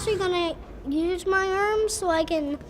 actually gonna use my arm so I can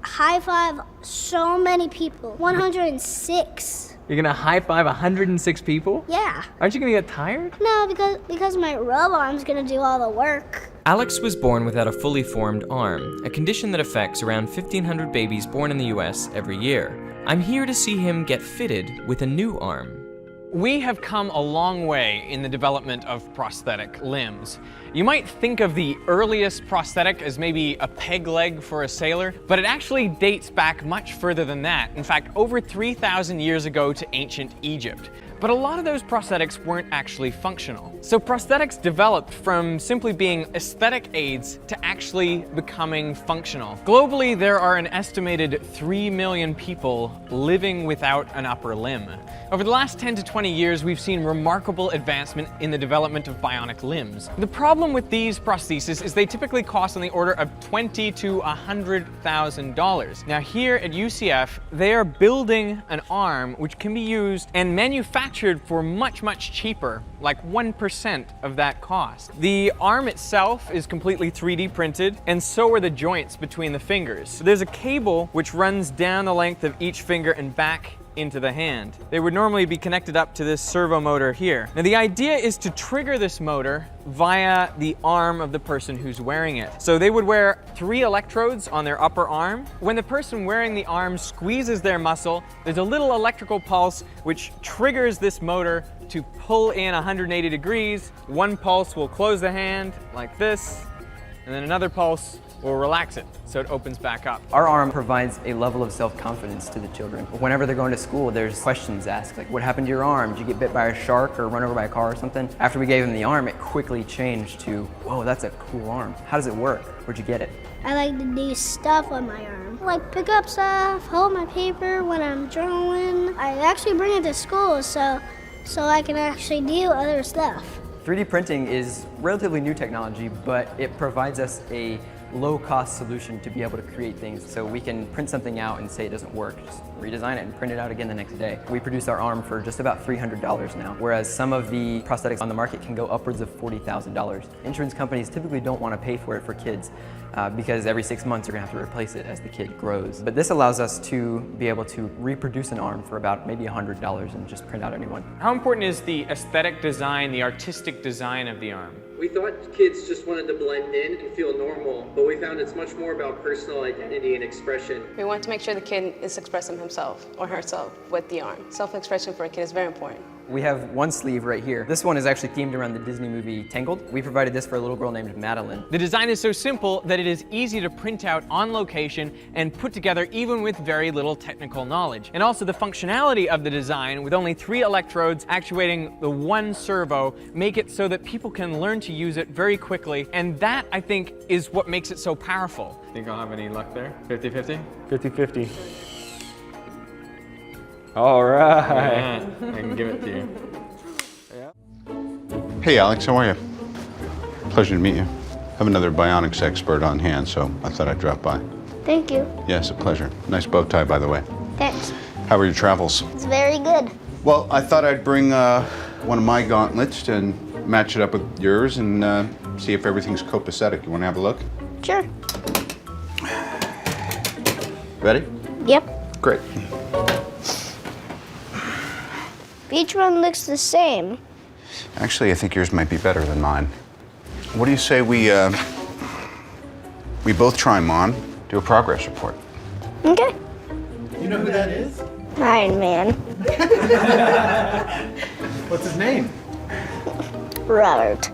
high five so many people. 106. You're gonna high five 106 people? Yeah. Aren't you gonna get tired? No, because my rub arm's gonna do all the work. Alex was born without a fully formed arm, a condition that affects around 1,500 babies born in the US every year. I'm here to see him get fitted with a new arm. We have come a long way in the development of prosthetic limbs. You might think of the earliest prosthetic as maybe a peg leg for a sailor, but it actually dates back much further than that. In fact, over 3,000 years ago to ancient Egypt. But a lot of those prosthetics weren't actually functional. So prosthetics developed from simply being aesthetic aids to actually becoming functional. Globally, there are an estimated 3 million people living without an upper limb. Over the last 10 to 20 years, we've seen remarkable advancement in the development of bionic limbs. The problem with these prostheses is they typically cost on the order of $20,000 to $100,000. Now here at UCF, they are building an arm which can be used and manufactured for much, much cheaper, like 1% of that cost. The arm itself is completely 3D printed, and so are the joints between the fingers. So there's a cable which runs down the length of each finger and back into the hand. They would normally be connected up to this servo motor here. Now the idea is to trigger this motor via the arm of the person who's wearing it. So they would wear 3 electrodes on their upper arm. When the person wearing the arm squeezes their muscle, there's a little electrical pulse which triggers this motor to pull in 180 degrees. One pulse will close the hand like this, and then another pulse will relax it so it opens back up. Our arm provides a level of self-confidence to the children. Whenever they're going to school, there's questions asked, like, what happened to your arm? Did you get bit by a shark or run over by a car or something? After we gave him the arm, it quickly changed to, whoa, that's a cool arm. How does it work? Where'd you get it? I like to do stuff on my arm. Like pick up stuff, hold my paper when I'm drawing. I actually bring it to school so I can actually do other stuff. 3D printing is relatively new technology, but it provides us a low-cost solution to be able to create things. So we can print something out and say it doesn't work, just redesign it and print it out again the next day. We produce our arm for just about $300 now, whereas some of the prosthetics on the market can go upwards of $40,000. Insurance companies typically don't want to pay for it for kids because every 6 months you're going to have to replace it as the kid grows. But this allows us to be able to reproduce an arm for about maybe $100 and just print out a new one. How important is the aesthetic design, the artistic design of the arm? We thought kids just wanted to blend in and feel normal, but we found it's much more about personal identity and expression. We want to make sure the kid is expressing himself or herself with the arm. Self-expression for a kid is very important. We have one sleeve right here. This one is actually themed around the Disney movie Tangled. We provided this for a little girl named Madeline. The design is so simple that it is easy to print out on location and put together even with very little technical knowledge. And also the functionality of the design, with only 3 electrodes actuating the one servo, make it so that people can learn to use it very quickly. And that, I think, is what makes it so powerful. Think I'll have any luck there? 50-50? 50-50. All right. Yeah, I can give it to you. Hey Alex, how are you? Pleasure to meet you. I have another bionics expert on hand, so I thought I'd drop by. Thank you. Yes, a pleasure. Nice bow tie, by the way. Thanks. How were your travels? It's very good. Well, I thought I'd bring one of my gauntlets and match it up with yours and see if everything's copacetic. You want to have a look? Sure. Ready? Yep. Great. Each one looks the same. Actually, I think yours might be better than mine. What do you say we both try them on, do a progress report? Okay. You know who that is? Iron Man. What's his name? Robert.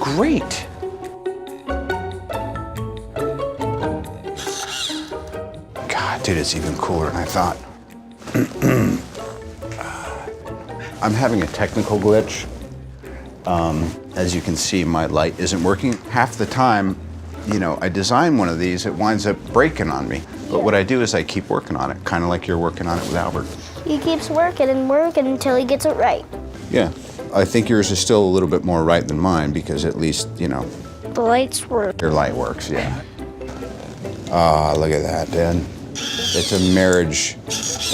Great. God, dude, it's even cooler than I thought. I'm having a technical glitch. As you can see, my light isn't working. Half the time, you know, I design one of these, it winds up breaking on me. But what I do is I keep working on it, kind of like you're working on it with Albert. He keeps working and working until he gets it right. Yeah, I think yours is still a little bit more right than mine because at least, you know, The lights work. your light works, yeah. Ah, look at that, Dan. It's a marriage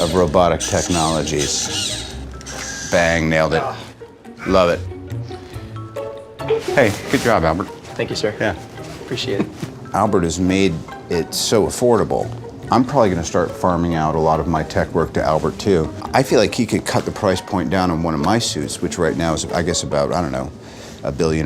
of robotic technologies. Bang, nailed it. Love it. Hey, good job, Albert. Thank you, sir. Yeah. Appreciate it. Albert has made it so affordable. I'm probably going to start farming out a lot of my tech work to Albert too. I feel like he could cut the price point down on one of my suits, which right now is, I guess, about, I don't know, $1.5 billion.